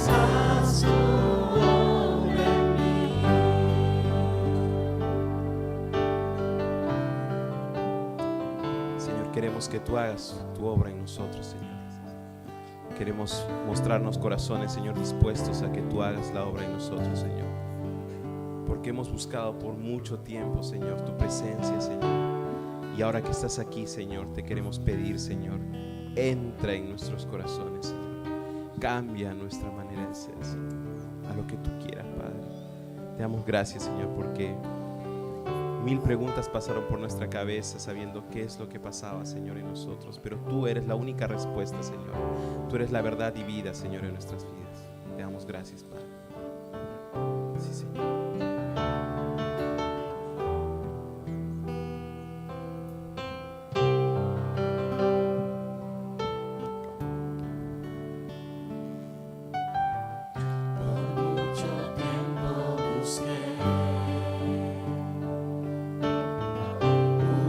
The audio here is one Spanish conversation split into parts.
haz tu obra en mí. Señor, queremos que tú hagas tu obra en nosotros, Señor. Queremos mostrarnos corazones, Señor, dispuestos a que tú hagas la obra en nosotros, Señor. Porque hemos buscado por mucho tiempo, Señor, tu presencia, Señor. Y ahora que estás aquí, Señor, te queremos pedir, Señor, entra en nuestros corazones, Señor. Cambia nuestra manera de ser, Señor, a lo que tú quieras, Padre. Te damos gracias, Señor, porque 1000 preguntas pasaron por nuestra cabeza sabiendo qué es lo que pasaba, Señor, en nosotros. Pero tú eres la única respuesta, Señor. Tú eres la verdad y vida, Señor, en nuestras vidas. Te damos gracias, Padre. Sí, Señor. Por mucho tiempo busqué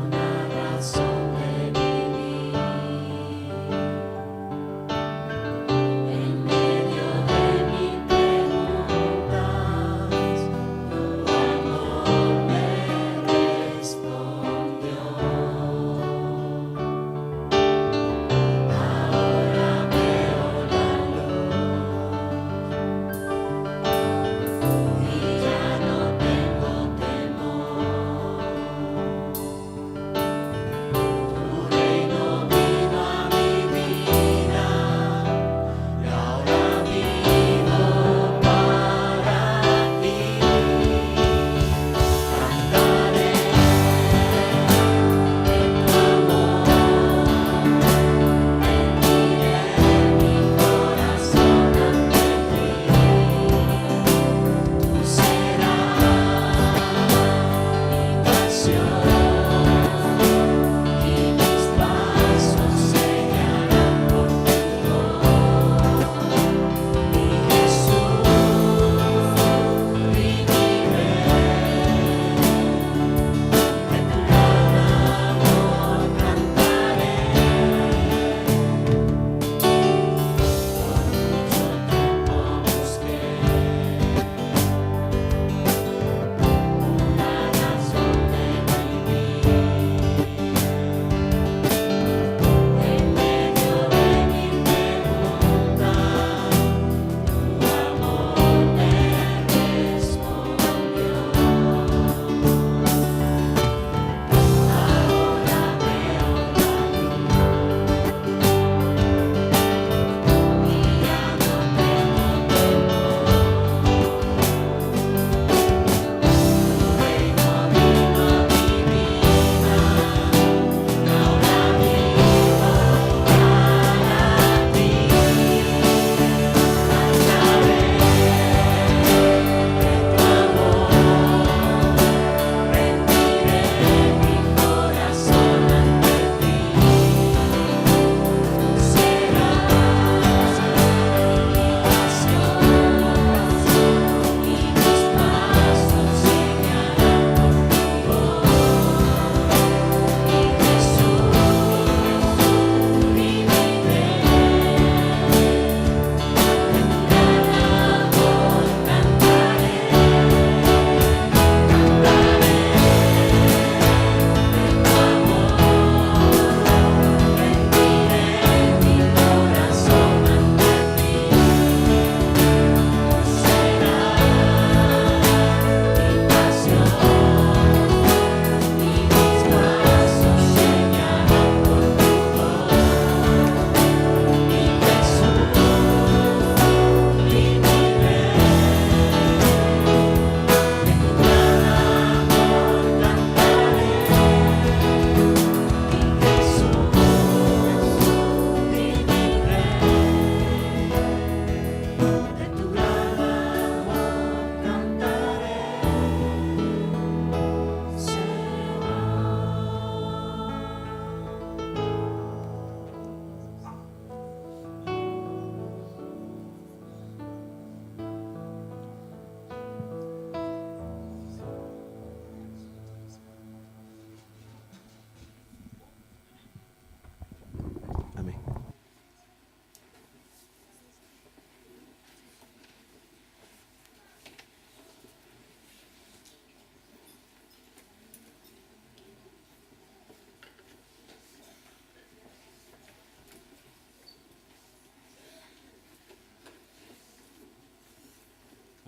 una razón de vivir en medio de mi pregunta.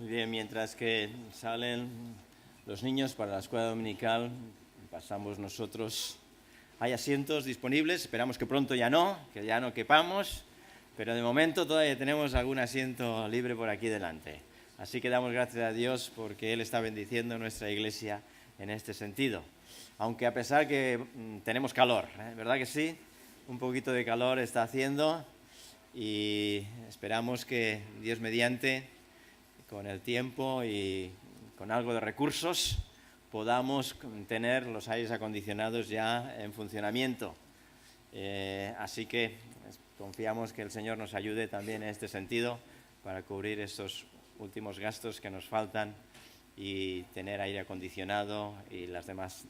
Muy bien, mientras que salen los niños para la escuela dominical, pasamos nosotros. Hay asientos disponibles, esperamos que pronto ya no quepamos, pero de momento todavía tenemos algún asiento libre por aquí delante. Así que damos gracias a Dios porque Él está bendiciendo nuestra iglesia en este sentido. Aunque a pesar que tenemos calor, ¿verdad que sí? Un poquito de calor está haciendo y esperamos que Dios mediante, con el tiempo y con algo de recursos, podamos tener los aires acondicionados ya en funcionamiento. Así que confiamos que el Señor nos ayude también en este sentido para cubrir estos últimos gastos que nos faltan y tener aire acondicionado y las demás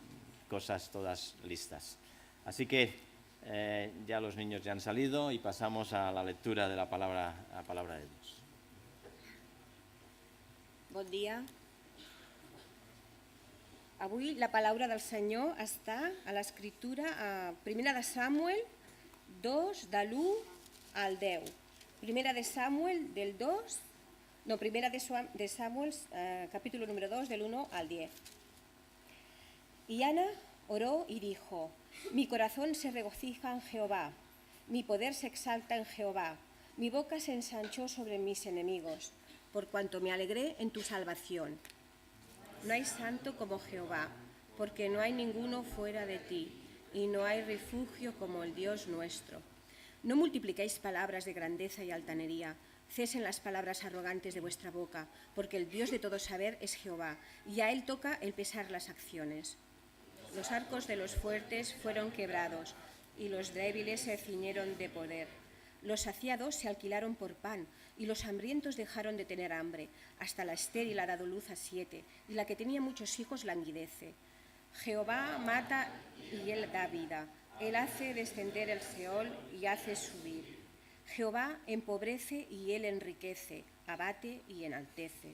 cosas todas listas. Así que ya los niños ya han salido y pasamos a la lectura de la palabra de Dios. Bon dia. Avui la paraula del Senyor està a l'Escritura a 1 de Samuel 2, de l'1 al 10. 1 de Samuel del 2, no, 1 de Samuel, capítulo número 2, del 1 al 10. Y Ana oró y dijo: mi corazón se regocija en Jehová, mi poder se exalta en Jehová, mi boca se ensanchó sobre mis enemigos, por cuanto me alegré en tu salvación. No hay santo como Jehová, porque no hay ninguno fuera de ti, y no hay refugio como el Dios nuestro. No multipliquéis palabras de grandeza y altanería, cesen las palabras arrogantes de vuestra boca, porque el Dios de todo saber es Jehová, y a Él toca el pesar las acciones. Los arcos de los fuertes fueron quebrados, y los débiles se ciñeron de poder. Los saciados se alquilaron por pan, y los hambrientos dejaron de tener hambre. Hasta la estéril ha dado luz a 7, y la que tenía muchos hijos languidece. Jehová mata y Él da vida. Él hace descender el Seol y hace subir. Jehová empobrece y Él enriquece, abate y enaltece.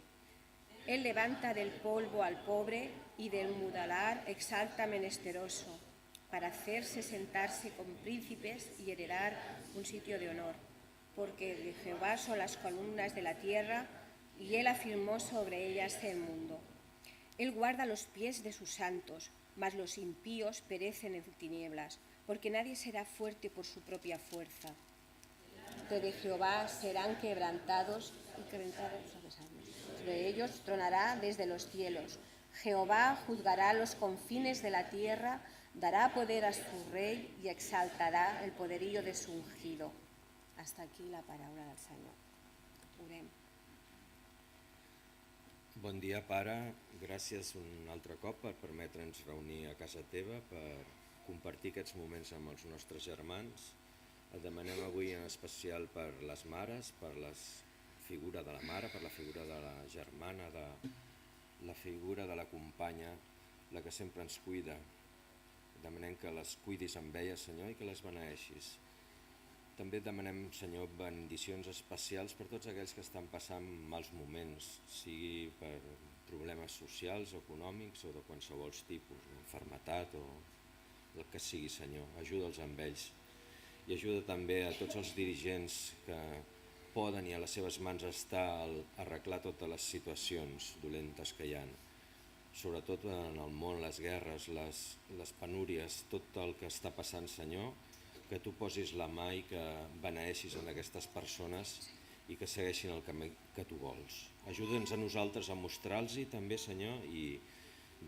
Él levanta del polvo al pobre y del mudalar exalta menesteroso, para hacerse sentarse con príncipes y heredar un sitio de honor. Porque de Jehová son las columnas de la tierra, y Él afirmó sobre ellas el mundo. Él guarda los pies de sus santos, mas los impíos perecen en tinieblas, porque nadie será fuerte por su propia fuerza. Que de Jehová serán quebrantados y sobre ellos tronará desde los cielos. Jehová juzgará los confines de la tierra, dará poder a su rey y exaltará el poderío de su ungido. Hasta aquí la paraula del Senyor. Orem. Bon dia, Pare. Gràcies un altre cop per permetre'ns reunir a casa teva, per compartir aquests moments amb els nostres germans. Et demanem avui en especial per les mares, per la figura de la mare, per la figura de la germana, la figura de la companya, la que sempre ens cuida. Demanem que les cuidis amb ella, Senyor, i que les beneeixis. També demanem, Senyor, bendicions especials per tots aquells que estan passant mals moments, sigui per problemes socials o econòmics o de qualsevol tipus, malaltia o el que sigui, Senyor. Ajuda'ls amb ells. I ajuda també a tots els dirigents que poden i a les seves mans està arreglar totes les situacions dolentes que hi ha. Sobretot en el món, les guerres, les penúries, tot el que està passant, Senyor, que tu posis la mà i que beneeixis en aquestes persones i que segueixin el camí que tu vols. Ajuda'ns a nosaltres a mostrar-los-hi també, Senyor, i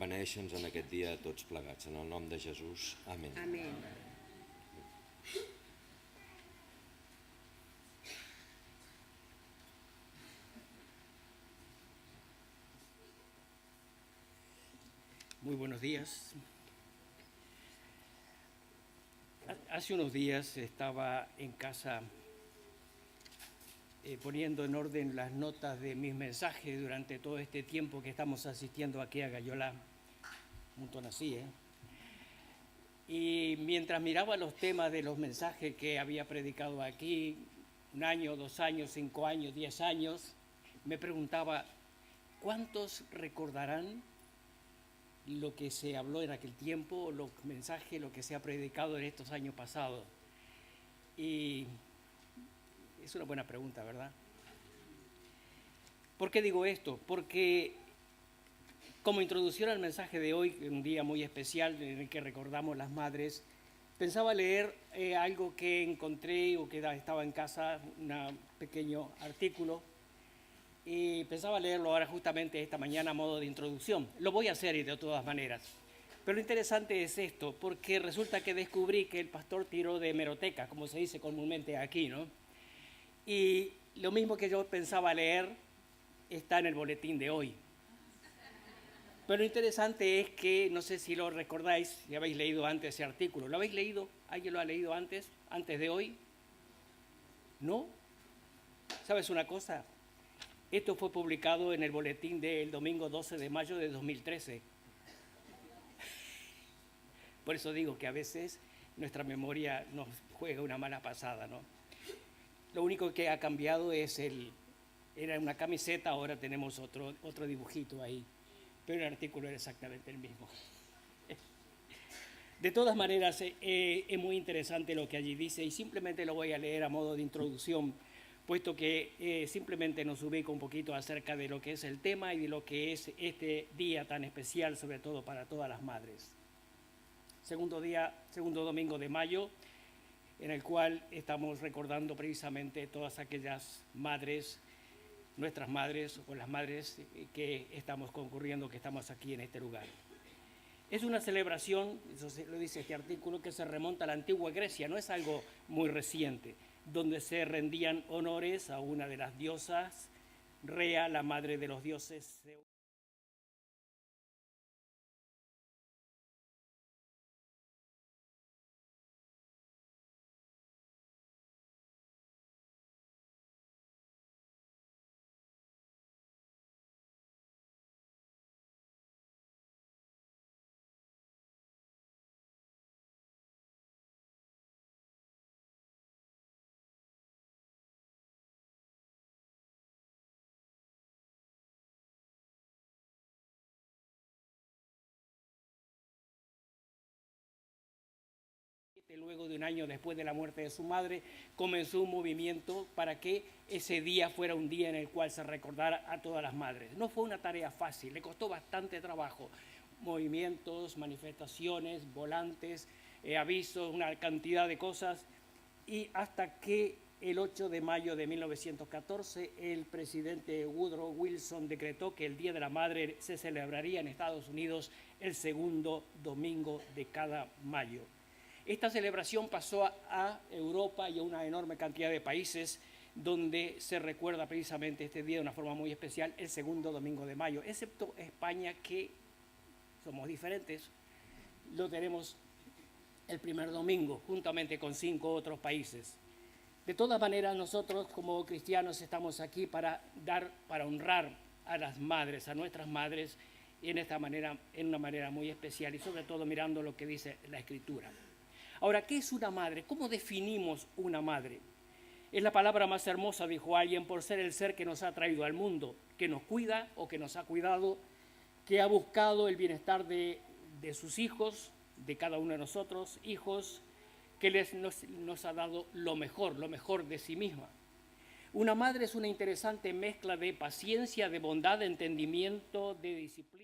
beneixa'ns en aquest dia a tots plegats. En el nom de Jesús. Amén. Amén. Muy buenos días. Hace unos días estaba en casa poniendo en orden las notas de mis mensajes durante todo este tiempo que estamos asistiendo aquí a Gallolá, un montón así, Y mientras miraba los temas de los mensajes que había predicado aquí, 1 año, 2 años, 5 años, 10 años, me preguntaba, ¿cuántos recordarán lo que se habló en aquel tiempo, los mensajes, lo que se ha predicado en estos años pasados? Y es una buena pregunta, ¿verdad? ¿Por qué digo esto? Porque como introducción al mensaje de hoy, un día muy especial en el que recordamos las madres, pensaba leer algo que encontré o que estaba en casa, un pequeño artículo, y pensaba leerlo ahora justamente esta mañana a modo de introducción. Lo voy a hacer y de todas maneras. Pero lo interesante es esto, porque resulta que descubrí que el pastor tiró de hemeroteca, como se dice comúnmente aquí, ¿no? Y lo mismo que yo pensaba leer está en el boletín de hoy. Pero lo interesante es que, no sé si lo recordáis, si habéis leído antes ese artículo. ¿Lo habéis leído? ¿Alguien lo ha leído antes de hoy? ¿No? ¿Sabes una cosa? Esto fue publicado en el boletín del domingo 12 de mayo de 2013. Por eso digo que a veces nuestra memoria nos juega una mala pasada, ¿no? Lo único que ha cambiado es era una camiseta, ahora tenemos otro dibujito ahí, pero el artículo era exactamente el mismo. De todas maneras, es muy interesante lo que allí dice y simplemente lo voy a leer a modo de introducción, puesto que simplemente nos ubica un poquito acerca de lo que es el tema y de lo que es este día tan especial, sobre todo para todas las madres. Segundo domingo de mayo, en el cual estamos recordando precisamente todas aquellas madres, nuestras madres o las madres que estamos concurriendo, que estamos aquí en este lugar. Es una celebración, eso lo dice este artículo, que se remonta a la antigua Grecia, no es algo muy reciente, donde se rendían honores a una de las diosas, Rea, la madre de los dioses. Luego de un año después de la muerte de su madre, comenzó un movimiento para que ese día fuera un día en el cual se recordara a todas las madres. No fue una tarea fácil, le costó bastante trabajo. Movimientos, manifestaciones, volantes, avisos, una cantidad de cosas. Y hasta que el 8 de mayo de 1914, el presidente Woodrow Wilson decretó que el Día de la Madre se celebraría en Estados Unidos el segundo domingo de cada mayo. Esta celebración pasó a Europa y a una enorme cantidad de países donde se recuerda precisamente este día de una forma muy especial, el segundo domingo de mayo, excepto España, que somos diferentes, lo tenemos el primer domingo, juntamente con 5 otros países. De todas maneras, nosotros como cristianos estamos aquí para honrar a las madres, a nuestras madres, en una manera muy especial y sobre todo mirando lo que dice la Escritura. Ahora, ¿qué es una madre? ¿Cómo definimos una madre? Es la palabra más hermosa, dijo alguien, por ser el ser que nos ha traído al mundo, que nos cuida o que nos ha cuidado, que ha buscado el bienestar de sus hijos, de cada uno de nosotros, hijos, que nos ha dado lo mejor de sí misma. Una madre es una interesante mezcla de paciencia, de bondad, de entendimiento, de disciplina.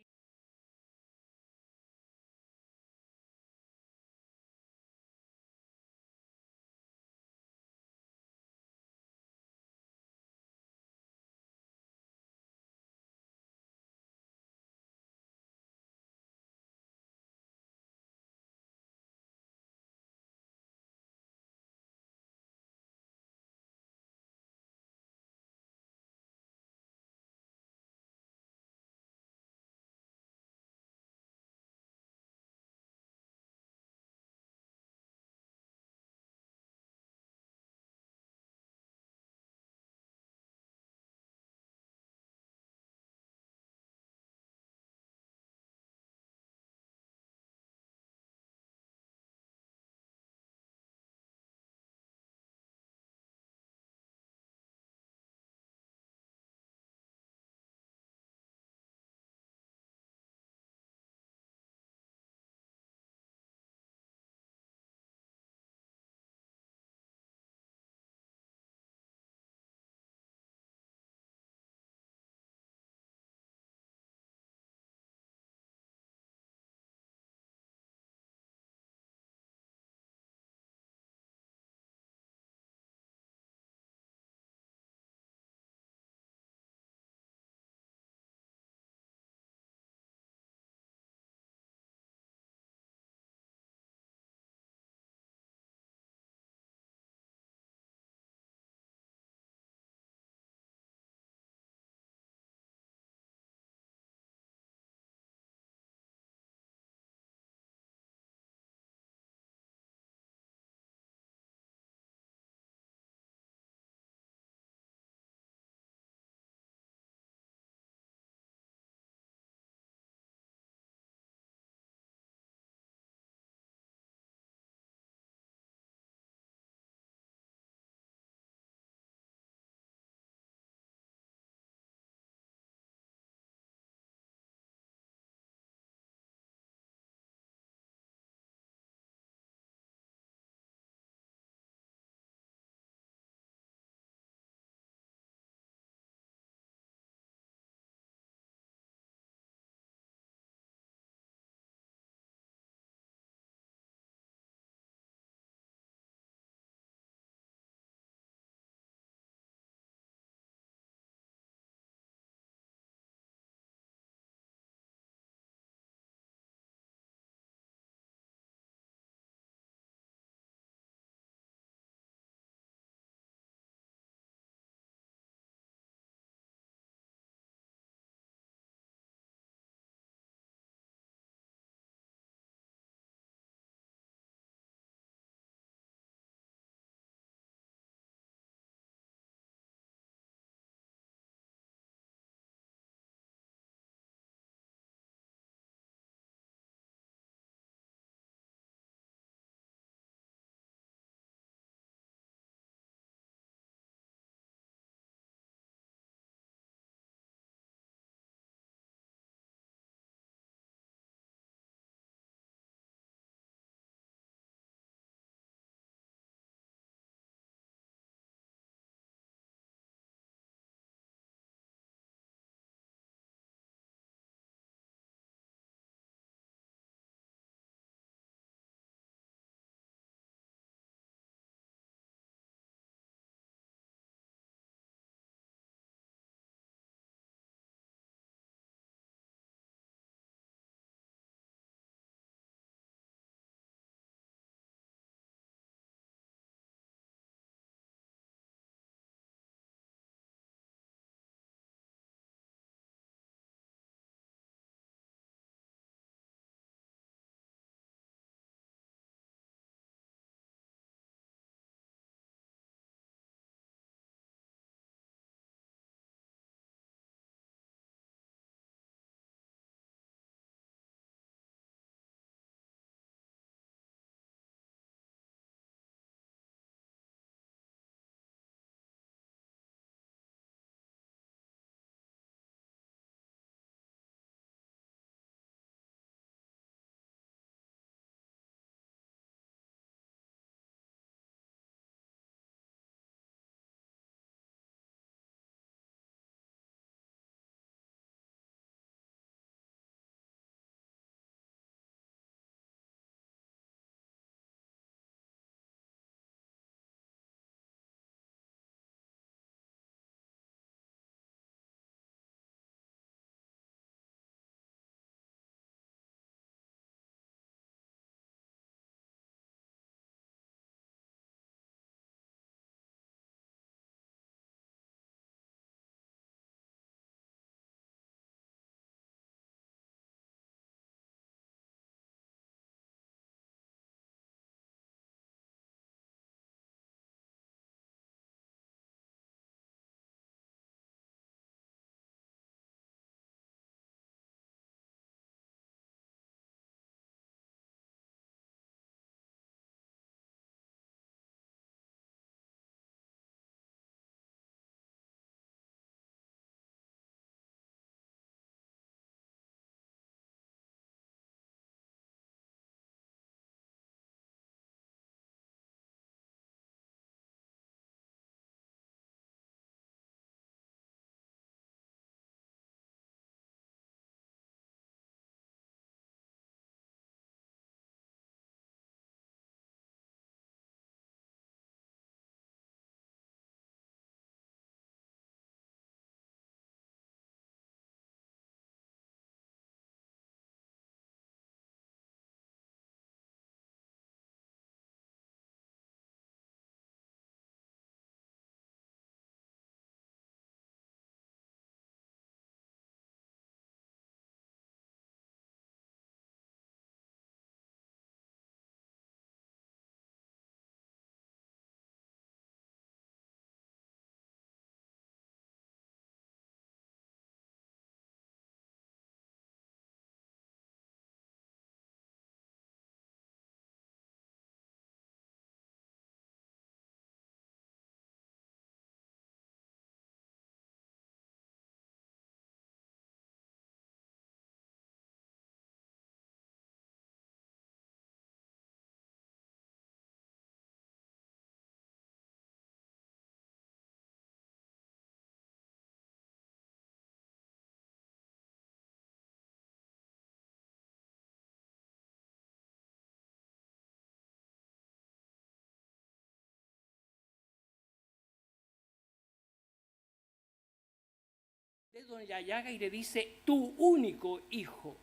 dedo en la llaga y le dice, tu único hijo,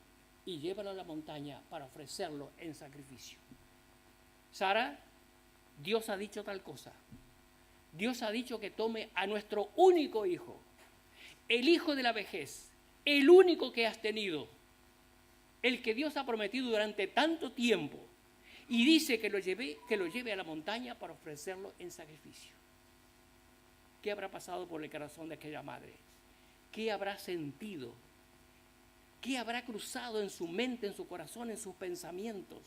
y llévalo a la montaña para ofrecerlo en sacrificio. Sara, Dios ha dicho tal cosa. Dios ha dicho que tome a nuestro único hijo, el hijo de la vejez, el único que has tenido, el que Dios ha prometido durante tanto tiempo, y dice que lo lleve a la montaña para ofrecerlo en sacrificio. ¿Qué habrá pasado por el corazón de aquella madre? ¿Qué habrá sentido? ¿Qué habrá cruzado en su mente, en su corazón, en sus pensamientos?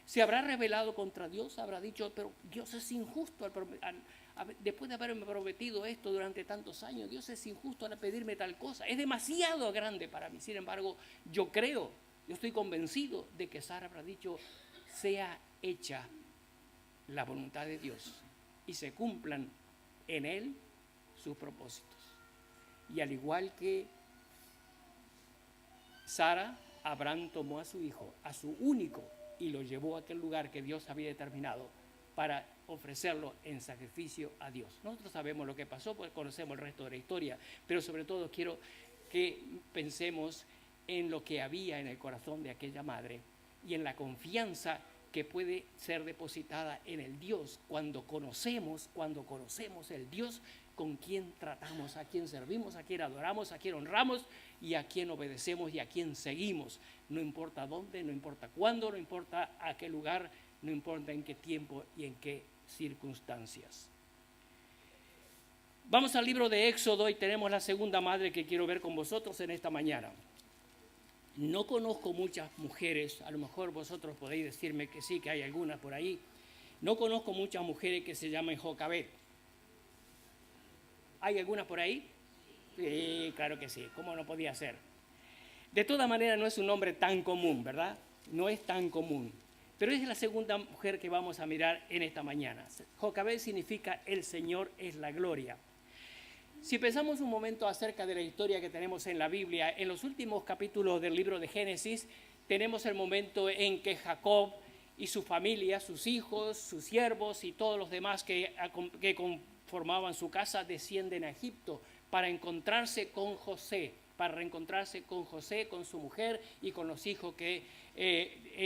¿Se habrá rebelado contra Dios? ¿Habrá dicho, pero Dios es injusto después de haberme prometido esto durante tantos años? Dios es injusto al pedirme tal cosa. Es demasiado grande para mí. Sin embargo, yo estoy convencido de que Sara habrá dicho, sea hecha la voluntad de Dios y se cumplan en Él sus propósitos. Y al igual que Sara, Abraham tomó a su hijo, a su único, y lo llevó a aquel lugar que Dios había determinado para ofrecerlo en sacrificio a Dios. Nosotros sabemos lo que pasó, porque conocemos el resto de la historia, pero sobre todo quiero que pensemos en lo que había en el corazón de aquella madre y en la confianza que puede ser depositada en el Dios cuando conocemos el Dios con quien tratamos, a quien servimos, a quien adoramos, a quien honramos y a quien obedecemos y a quien seguimos. No importa dónde, no importa cuándo, no importa a qué lugar, no importa en qué tiempo y en qué circunstancias. Vamos al libro de Éxodo y tenemos la segunda madre que quiero ver con vosotros en esta mañana. No conozco muchas mujeres, a lo mejor vosotros podéis decirme que sí, que hay algunas por ahí. No conozco muchas mujeres que se llamen Jocabed. ¿Hay algunas por ahí? Sí, claro que sí, ¿cómo no podía ser? De todas maneras no es un nombre tan común, ¿verdad? No es tan común. Pero es la segunda mujer que vamos a mirar en esta mañana. Jocabed significa el Señor es la gloria. Si pensamos un momento acerca de la historia que tenemos en la Biblia, en los últimos capítulos del libro de Génesis, tenemos el momento en que Jacob y su familia, sus hijos, sus siervos y todos los demás que conformaban su casa descienden a Egipto para encontrarse con José, con su mujer y con los hijos que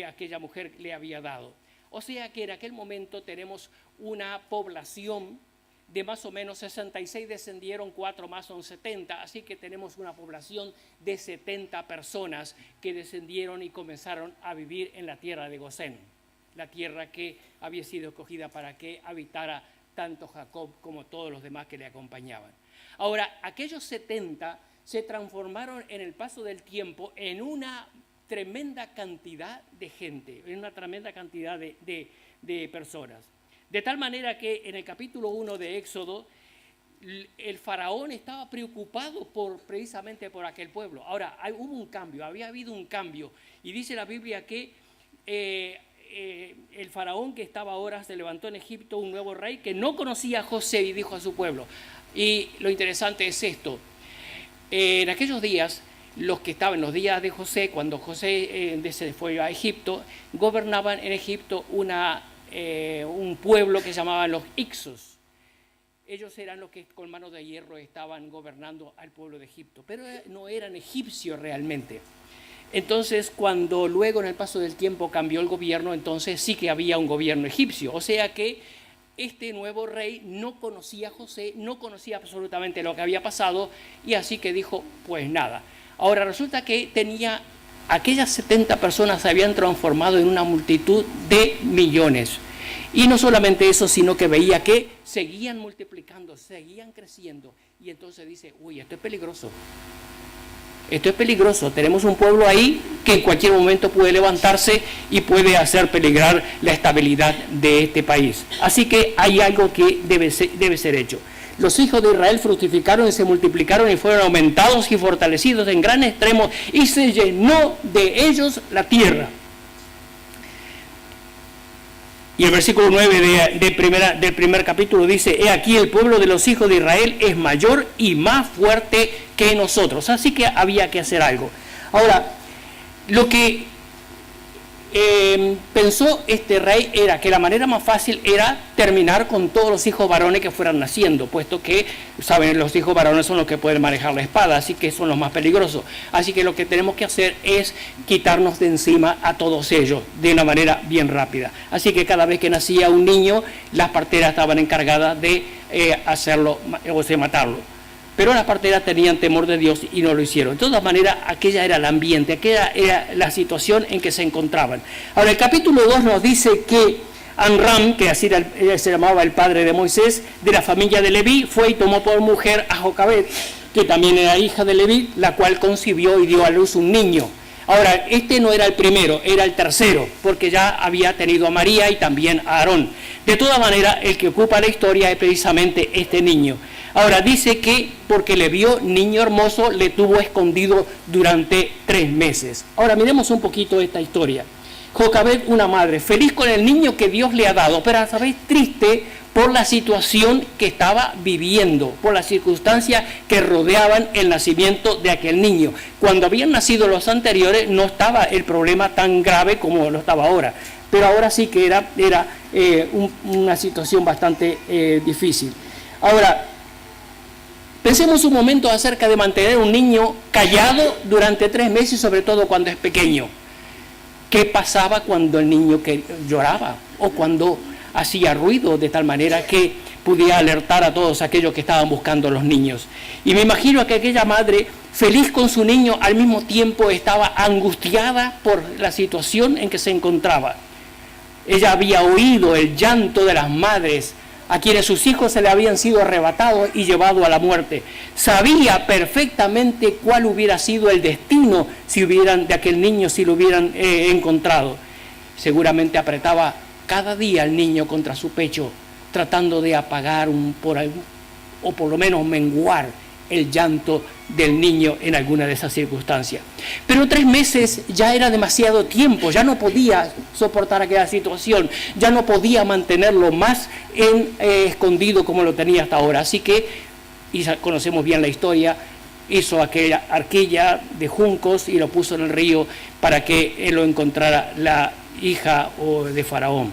aquella mujer le había dado. O sea que en aquel momento tenemos una población de más o menos 66 descendieron, 4 más son 70, así que tenemos una población de 70 personas que descendieron y comenzaron a vivir en la tierra de Gosén, la tierra que había sido escogida para que habitara tanto Jacob como todos los demás que le acompañaban. Ahora, aquellos 70 se transformaron en el paso del tiempo en una tremenda cantidad de gente, en una tremenda cantidad de personas. De tal manera que en el capítulo 1 de Éxodo, el faraón estaba preocupado precisamente por aquel pueblo. Ahora, había habido un cambio, y dice la Biblia que el faraón que estaba ahora se levantó en Egipto un nuevo rey que no conocía a José y dijo a su pueblo. Y lo interesante es esto, en aquellos días, los que estaban en los días de José, cuando José se fue a Egipto, gobernaban en Egipto un pueblo que llamaban los Ixos. Ellos eran los que con manos de hierro estaban gobernando al pueblo de Egipto, pero no eran egipcios realmente. Entonces, cuando luego en el paso del tiempo cambió el gobierno, entonces sí que había un gobierno egipcio. O sea que este nuevo rey no conocía a José, no conocía absolutamente lo que había pasado, y así que dijo, pues nada. Ahora resulta que aquellas 70 personas se habían transformado en una multitud de millones. Y no solamente eso, sino que veía que seguían multiplicando, seguían creciendo. Y entonces dice, uy, esto es peligroso. Esto es peligroso. Tenemos un pueblo ahí que en cualquier momento puede levantarse y puede hacer peligrar la estabilidad de este país. Así que hay algo que debe ser hecho. Los hijos de Israel fructificaron y se multiplicaron y fueron aumentados y fortalecidos en gran extremo, y se llenó de ellos la tierra. Y el versículo 9 del primer capítulo dice, he aquí el pueblo de los hijos de Israel es mayor y más fuerte que nosotros. Así que había que hacer algo. Ahora, lo que pensó este rey era que la manera más fácil era terminar con todos los hijos varones que fueran naciendo, puesto que, saben, los hijos varones son los que pueden manejar la espada, así que son los más peligrosos. Así que lo que tenemos que hacer es quitarnos de encima a todos ellos de una manera bien rápida. Así que cada vez que nacía un niño, las parteras estaban encargadas de hacerlo, o sea, matarlo. Pero las parteras tenían temor de Dios y no lo hicieron. De todas maneras, aquella era el ambiente, aquella era la situación en que se encontraban. Ahora, el capítulo 2 nos dice que Amram, que así se llamaba el padre de Moisés, de la familia de Leví, fue y tomó por mujer a Jocabed, que también era hija de Leví, la cual concibió y dio a luz un niño. Ahora, este no era el primero, era el tercero, porque ya había tenido a María y también a Aarón. De todas maneras, el que ocupa la historia es precisamente este niño. Ahora, dice que porque le vio niño hermoso, le tuvo escondido durante 3 meses. Ahora, miremos un poquito esta historia. Jocabed, una madre, feliz con el niño que Dios le ha dado, pero a la vez triste por la situación que estaba viviendo, por las circunstancias que rodeaban el nacimiento de aquel niño. Cuando habían nacido los anteriores, no estaba el problema tan grave como lo estaba ahora, pero ahora sí que era una situación bastante difícil. Ahora, pensemos un momento acerca de mantener un niño callado durante 3 meses, sobre todo cuando es pequeño. ¿Qué pasaba cuando el niño lloraba o cuando hacía ruido de tal manera que pudiera alertar a todos aquellos que estaban buscando a los niños? Y me imagino que aquella madre, feliz con su niño, al mismo tiempo estaba angustiada por la situación en que se encontraba. Ella había oído el llanto de las madres a quienes sus hijos se le habían sido arrebatados y llevados a la muerte. Sabía perfectamente cuál hubiera sido el destino de aquel niño si lo hubieran encontrado. Seguramente apretaba cada día al niño contra su pecho, tratando de apagar o por lo menos menguar el llanto del niño en alguna de esas circunstancias. Pero 3 meses ya era demasiado tiempo, ya no podía soportar aquella situación, ya no podía mantenerlo más escondido como lo tenía hasta ahora. Así que, y conocemos bien la historia, hizo aquella arquilla de juncos y lo puso en el río para que lo encontrara la hija de Faraón.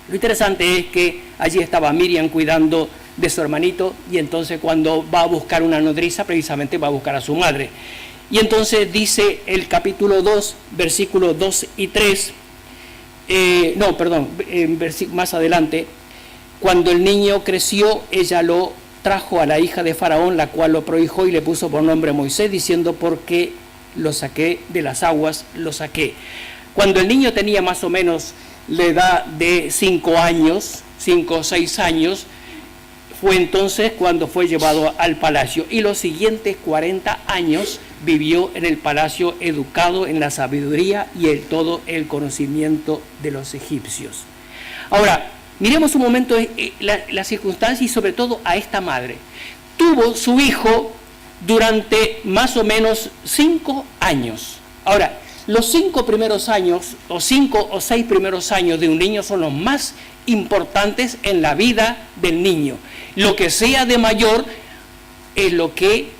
Lo interesante es que allí estaba Miriam cuidando de su hermanito, y entonces cuando va a buscar una nodriza, precisamente va a buscar a su madre. Y entonces dice el capítulo 2, versículos 2 y 3, más adelante, cuando el niño creció, ella lo trajo a la hija de Faraón, la cual lo prohijó y le puso por nombre Moisés, diciendo: porque lo saqué de las aguas, lo saqué. Cuando el niño tenía más o menos la edad de 5 o 6 años, fue entonces cuando fue llevado al palacio, y los siguientes 40 años vivió en el palacio, educado en la sabiduría y todo el conocimiento de los egipcios. Ahora, miremos un momento la circunstancia y sobre todo a esta madre. Tuvo su hijo durante más o menos 5 años. Ahora, los 5 primeros años, o 5 o 6 primeros años de un niño son los más importantes en la vida del niño. Lo que sea de mayor es lo que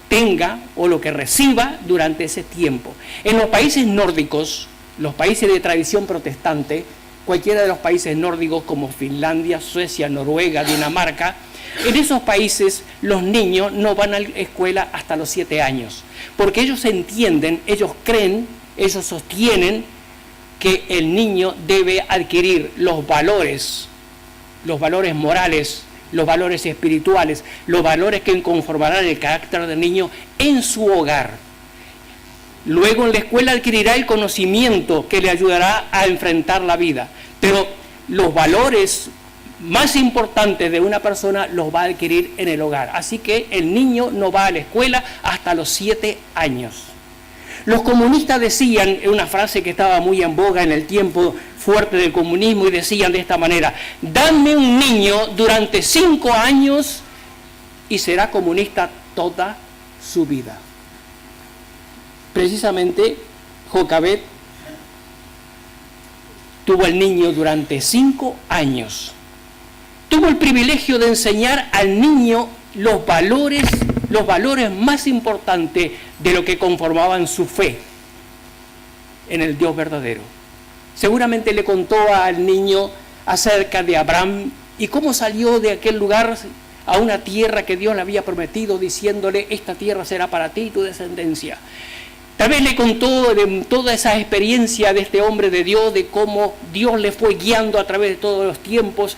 tenga o lo que reciba durante ese tiempo. En los países nórdicos, los países de tradición protestante, cualquiera de los países nórdicos como Finlandia, Suecia, Noruega, Dinamarca, en esos países los niños no van a la escuela hasta los 7 años, porque ellos entienden, ellos creen, ellos sostienen que el niño debe adquirir los valores morales, los valores espirituales, los valores que conformarán el carácter del niño en su hogar. Luego en la escuela adquirirá el conocimiento que le ayudará a enfrentar la vida, pero los valores más importantes de una persona los va a adquirir en el hogar. Así que el niño no va a la escuela hasta los 7 años. Los comunistas decían, una frase que estaba muy en boga en el tiempo fuerte del comunismo, y decían de esta manera: dame un niño durante 5 años y será comunista toda su vida. Precisamente Jocabed tuvo el niño durante 5 años. Tuvo el privilegio de enseñar al niño los valores más importantes de lo que conformaban su fe. en el Dios verdadero. Seguramente le contó al niño acerca de Abraham y cómo salió de aquel lugar a una tierra que Dios le había prometido, diciéndole: esta tierra será para ti y tu descendencia. Tal vez le contó de toda esa experiencia de este hombre de Dios, de cómo Dios le fue guiando a través de todos los tiempos,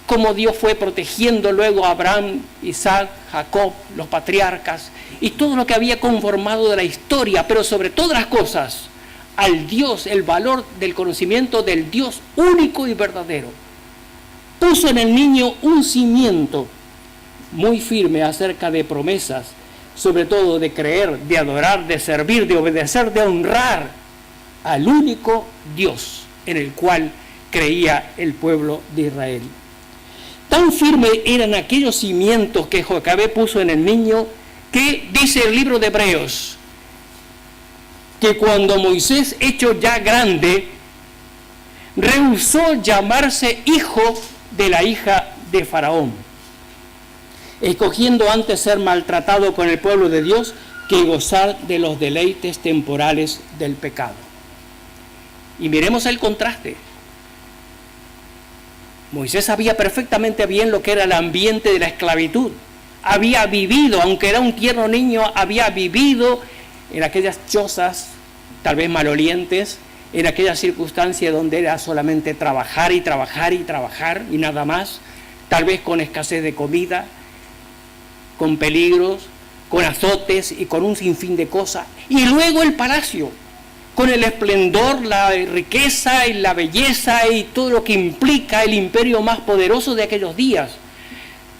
cómo Dios fue protegiendo luego a Abraham, Isaac, Jacob, los patriarcas, y todo lo que había conformado de la historia, pero sobre todas las cosas, al Dios, el valor del conocimiento del Dios único y verdadero. Puso en el niño un cimiento muy firme acerca de promesas, sobre todo de creer, de adorar, de servir, de obedecer, de honrar al único Dios en el cual creía el pueblo de Israel. Tan firmes eran aquellos cimientos que Jocabed puso en el niño, que dice el libro de Hebreos, que cuando Moisés, hecho ya grande, rehusó llamarse hijo de la hija de Faraón, escogiendo antes ser maltratado con el pueblo de Dios que gozar de los deleites temporales del pecado. Y miremos el contraste. Moisés sabía perfectamente bien lo que era el ambiente de la esclavitud. Había vivido, aunque era un tierno niño, había vivido en aquellas chozas, tal vez malolientes, en aquellas circunstancias donde era solamente trabajar y trabajar y trabajar y nada más, tal vez con escasez de comida, con peligros, con azotes y con un sinfín de cosas. Y luego el palacio, con el esplendor, la riqueza y la belleza y todo lo que implica el imperio más poderoso de aquellos días,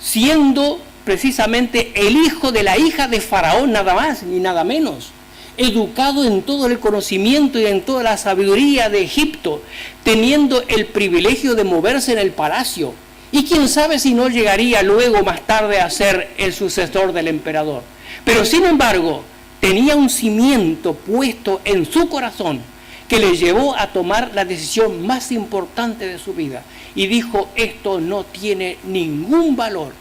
siendo precisamente el hijo de la hija de Faraón, nada más ni nada menos, educado en todo el conocimiento y en toda la sabiduría de Egipto, teniendo el privilegio de moverse en el palacio. Y quién sabe si no llegaría luego más tarde a ser el sucesor del emperador. Pero sin embargo, tenía un cimiento puesto en su corazón que le llevó a tomar la decisión más importante de su vida. Y dijo: esto no tiene ningún valor.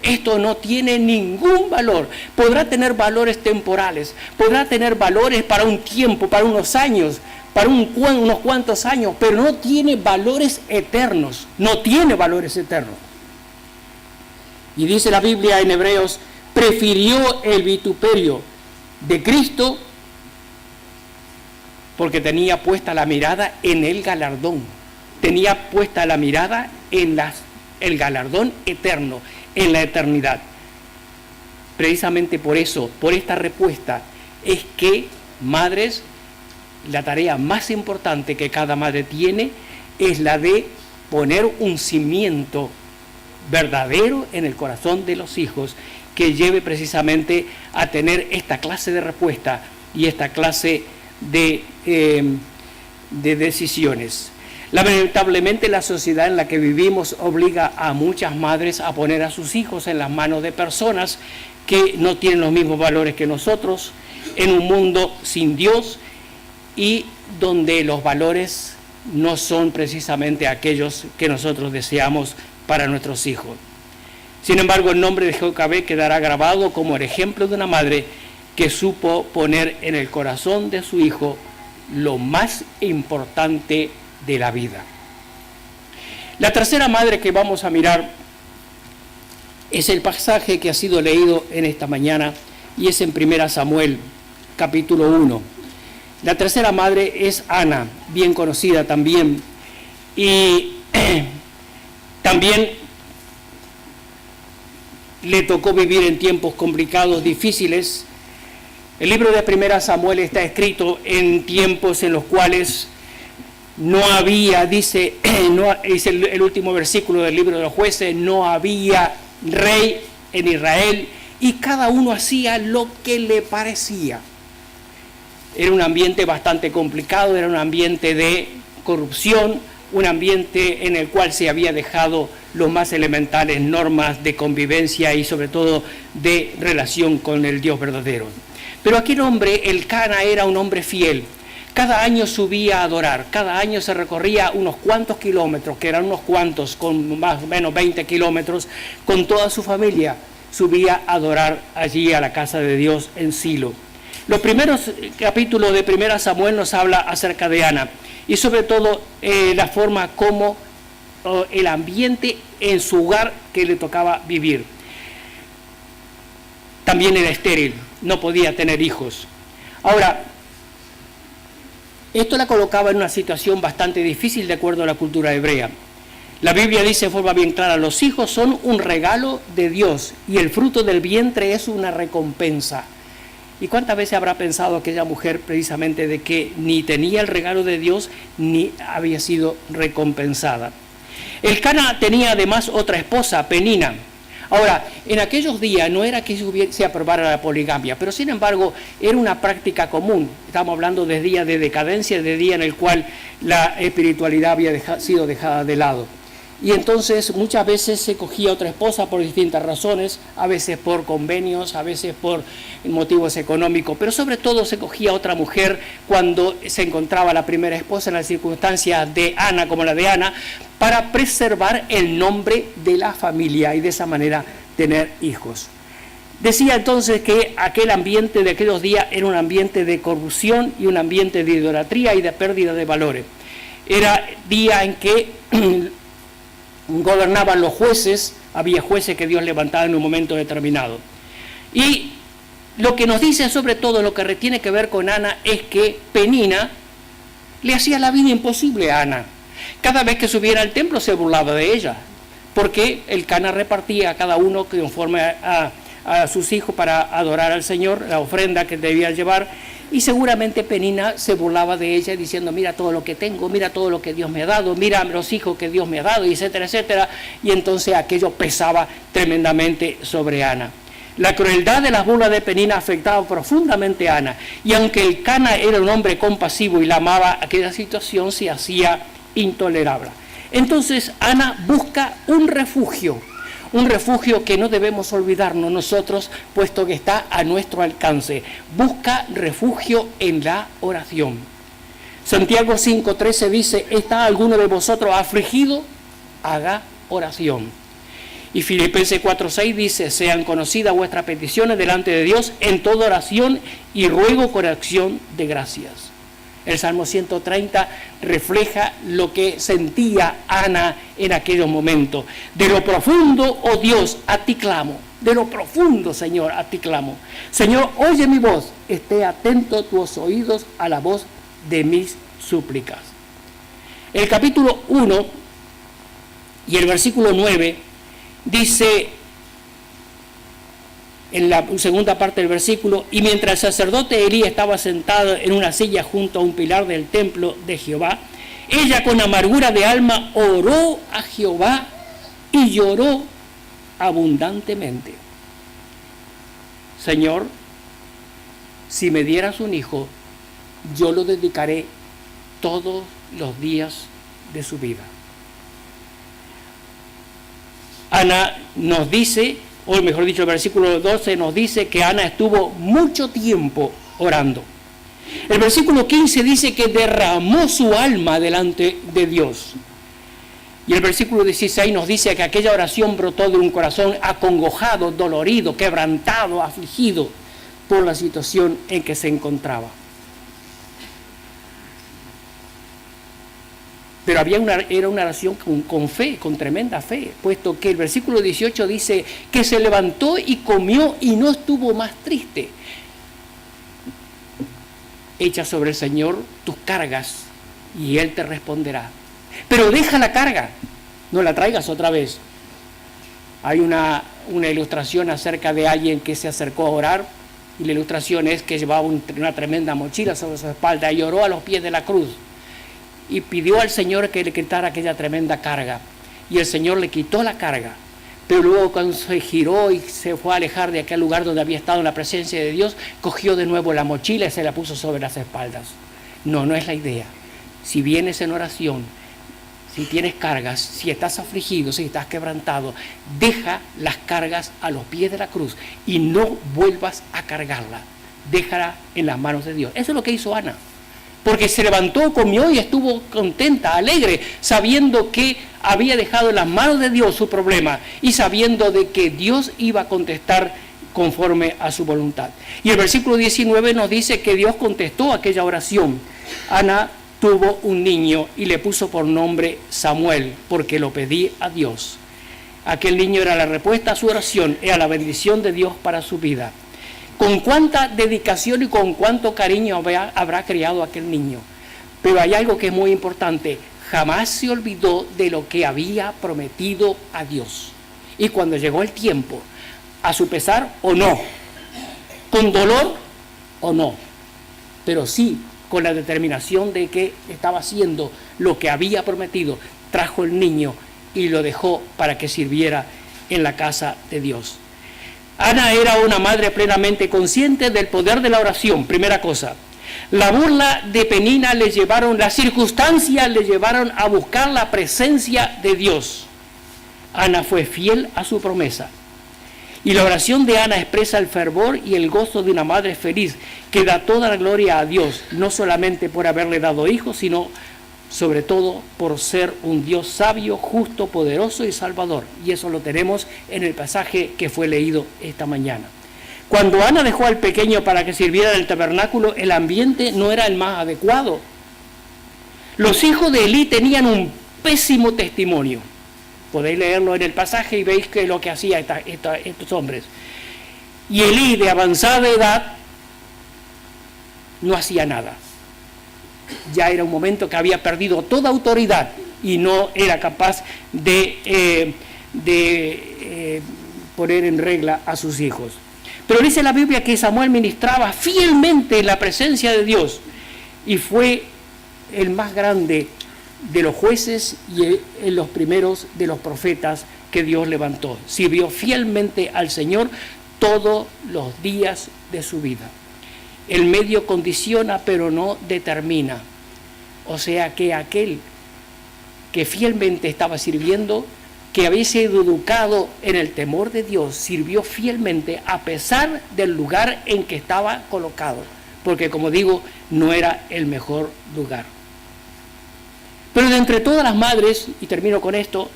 Esto no tiene ningún valor. Podrá tener valores temporales, podrá tener valores para un tiempo, para unos años, para unos cuantos años, pero no tiene valores eternos, no tiene valores eternos. Y dice la Biblia en Hebreos: prefirió el vituperio de Cristo porque tenía puesta la mirada en el galardón, tenía puesta la mirada en el galardón eterno, en la eternidad. Precisamente por eso, por esta respuesta, es que, madres, la tarea más importante que cada madre tiene es la de poner un cimiento verdadero en el corazón de los hijos, que lleve precisamente a tener esta clase de respuesta y esta clase de decisiones. Lamentablemente, la sociedad en la que vivimos obliga a muchas madres a poner a sus hijos en las manos de personas que no tienen los mismos valores que nosotros, en un mundo sin Dios y donde los valores no son precisamente aquellos que nosotros deseamos para nuestros hijos. Sin embargo, el nombre de Jocabed quedará grabado como el ejemplo de una madre que supo poner en el corazón de su hijo lo más importante de la vida. La tercera madre que vamos a mirar es el pasaje que ha sido leído en esta mañana y es en 1 Samuel, capítulo 1. La tercera madre es Ana, bien conocida también, y también le tocó vivir en tiempos complicados, difíciles. El libro de 1 Samuel está escrito en tiempos en los cuales no había, dice el último versículo del libro de los jueces, no había rey en Israel y cada uno hacía lo que le parecía. Era un ambiente bastante complicado, era un ambiente de corrupción, un ambiente en el cual se había dejado los más elementales normas de convivencia y sobre todo de relación con el Dios verdadero. Pero aquel hombre, Elcana, era un hombre fiel. Cada año subía a adorar, cada año se recorría unos cuantos kilómetros, que eran unos cuantos, con más o menos 20 kilómetros, con toda su familia, subía a adorar allí a la casa de Dios en Silo. Los primeros capítulos de 1 Samuel nos habla acerca de Ana y sobre todo la forma como el ambiente en su hogar que le tocaba vivir. También era estéril, no podía tener hijos. Ahora, esto la colocaba en una situación bastante difícil de acuerdo a la cultura hebrea. La Biblia dice de forma bien clara, los hijos son un regalo de Dios y el fruto del vientre es una recompensa. ¿Y cuántas veces habrá pensado aquella mujer precisamente de que ni tenía el regalo de Dios ni había sido recompensada? Elcana tenía además otra esposa, Penina. Ahora, en aquellos días no era que se aprobara la poligamia, pero sin embargo era una práctica común. Estamos hablando de días de decadencia, de día en el cual la espiritualidad había sido dejada de lado. Y entonces muchas veces se cogía otra esposa por distintas razones, a veces por convenios, a veces por motivos económicos, pero sobre todo se cogía otra mujer cuando se encontraba la primera esposa en las circunstancias de Ana, como la de Ana, para preservar el nombre de la familia y de esa manera tener hijos. Decía entonces que aquel ambiente de aquellos días era un ambiente de corrupción y un ambiente de idolatría y de pérdida de valores. Era día en que gobernaban los jueces, había jueces que Dios levantaba en un momento determinado. Y lo que nos dice sobre todo lo que tiene que ver con Ana es que Penina le hacía la vida imposible a Ana. Cada vez que subiera al templo se burlaba de ella, porque Elcana repartía a cada uno conforme a sus hijos para adorar al Señor, la ofrenda que debía llevar, y seguramente Penina se burlaba de ella diciendo, mira todo lo que tengo, mira todo lo que Dios me ha dado, mira los hijos que Dios me ha dado, etcétera, etcétera, y entonces aquello pesaba tremendamente sobre Ana. La crueldad de las burlas de Penina afectaba profundamente a Ana, y aunque Elcana era un hombre compasivo y la amaba, aquella situación se hacía intolerable. Entonces Ana busca un refugio que no debemos olvidarnos nosotros, puesto que está a nuestro alcance. Busca refugio en la oración. Santiago 5:13 dice, ¿está alguno de vosotros afligido? Haga oración. Y Filipenses 4:6 dice, sean conocidas vuestras peticiones delante de Dios en toda oración y ruego con acción de gracias. El Salmo 130 refleja lo que sentía Ana en aquellos momentos. De lo profundo, oh Dios, a ti clamo. De lo profundo, Señor, a ti clamo. Señor, oye mi voz, esté atento tus oídos a la voz de mis súplicas. El capítulo 1 y el versículo 9 dice, en la segunda parte del versículo, y mientras el sacerdote Elí estaba sentado en una silla junto a un pilar del templo de Jehová, ella con amargura de alma oró a Jehová y lloró abundantemente. Señor, si me dieras un hijo, yo lo dedicaré todos los días de su vida. Ana nos dice, o mejor dicho, el versículo 12 nos dice que Ana estuvo mucho tiempo orando. El versículo 15 dice que derramó su alma delante de Dios. Y el versículo 16 nos dice que aquella oración brotó de un corazón acongojado, dolorido, quebrantado, afligido por la situación en que se encontraba. Pero era una oración con fe, con tremenda fe, puesto que el versículo 18 dice que se levantó y comió y no estuvo más triste. Echa sobre el Señor tus cargas y Él te responderá. Pero deja la carga, no la traigas otra vez. Hay una ilustración acerca de alguien que se acercó a orar, y la ilustración es que llevaba una tremenda mochila sobre su espalda y oró a los pies de la cruz. Y pidió al Señor que le quitara aquella tremenda carga. Y el Señor le quitó la carga. Pero luego cuando se giró y se fue a alejar de aquel lugar donde había estado en la presencia de Dios, cogió de nuevo la mochila y se la puso sobre las espaldas. No es la idea. Si vienes en oración, si tienes cargas, si estás afligido, si estás quebrantado, deja las cargas a los pies de la cruz y no vuelvas a cargarla. Déjala en las manos de Dios. Eso es lo que hizo Ana. Porque se levantó, comió y estuvo contenta, alegre, sabiendo que había dejado en las manos de Dios su problema y sabiendo de que Dios iba a contestar conforme a su voluntad. Y el versículo 19 nos dice que Dios contestó aquella oración. Ana tuvo un niño y le puso por nombre Samuel, porque lo pedí a Dios. Aquel niño era la respuesta a su oración, era la bendición de Dios para su vida. Con cuánta dedicación y con cuánto cariño habrá criado aquel niño. Pero hay algo que es muy importante: jamás se olvidó de lo que había prometido a Dios. Y cuando llegó el tiempo, a su pesar o no, con dolor o no, pero sí con la determinación de que estaba haciendo lo que había prometido, trajo el niño y lo dejó para que sirviera en la casa de Dios. Ana era una madre plenamente consciente del poder de la oración, primera cosa. La burla de Penina le llevaron, las circunstancias le llevaron a buscar la presencia de Dios. Ana fue fiel a su promesa. Y la oración de Ana expresa el fervor y el gozo de una madre feliz que da toda la gloria a Dios, no solamente por haberle dado hijos, sino sobre todo por ser un Dios sabio, justo, poderoso y salvador. Y eso lo tenemos en el pasaje que fue leído esta mañana. Cuando Ana dejó al pequeño para que sirviera en el tabernáculo, el ambiente no era el más adecuado. Los hijos de Elí tenían un pésimo testimonio. Podéis leerlo en el pasaje y veis que lo que hacían estos hombres. Y Elí, de avanzada edad, no hacía nada. Ya era un momento que había perdido toda autoridad y no era capaz de poner en regla a sus hijos. Pero dice la Biblia que Samuel ministraba fielmente en la presencia de Dios y fue el más grande de los jueces y en los primeros de los profetas que Dios levantó. Sirvió fielmente al Señor todos los días de su vida. El medio condiciona, pero no determina. O sea que aquel que fielmente estaba sirviendo, que había sido educado en el temor de Dios, sirvió fielmente a pesar del lugar en que estaba colocado. Porque, como digo, no era el mejor lugar. Pero de entre todas las madres, y termino con esto,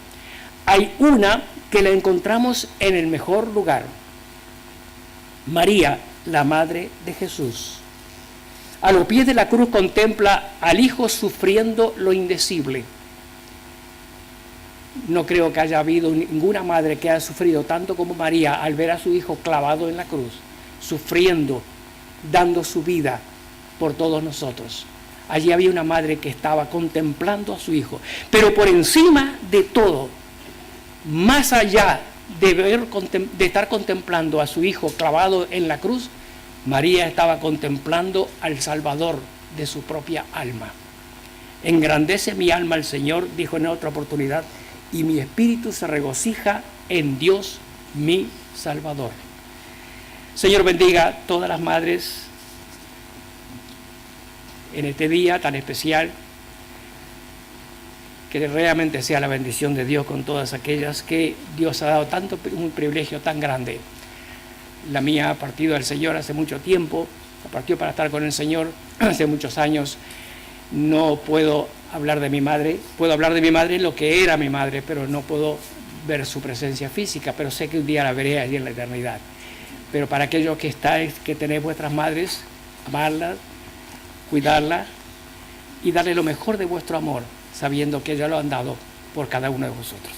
hay una que la encontramos en el mejor lugar. María, la madre de Jesús. A los pies de la cruz contempla al Hijo sufriendo lo indecible. No creo que haya habido ninguna madre que haya sufrido tanto como María al ver a su Hijo clavado en la cruz, sufriendo, dando su vida por todos nosotros. Allí había una madre que estaba contemplando a su Hijo, pero por encima de todo, más allá de estar contemplando a su Hijo clavado en la cruz, María estaba contemplando al Salvador de su propia alma. Engrandece mi alma al Señor, dijo en otra oportunidad, y mi espíritu se regocija en Dios mi Salvador. Señor, bendiga a todas las madres en este día tan especial, que realmente sea la bendición de Dios con todas aquellas que Dios ha dado un privilegio tan grande. La mía ha partido del Señor hace mucho tiempo, partió para estar con el Señor hace muchos años. No puedo hablar de mi madre, puedo hablar de mi madre lo que era mi madre, pero no puedo ver su presencia física, pero sé que un día la veré allí en la eternidad. Pero para aquellos que estáis, que tenéis vuestras madres, amarlas, cuidarlas y darle lo mejor de vuestro amor, sabiendo que ellos lo han dado por cada uno de vosotros.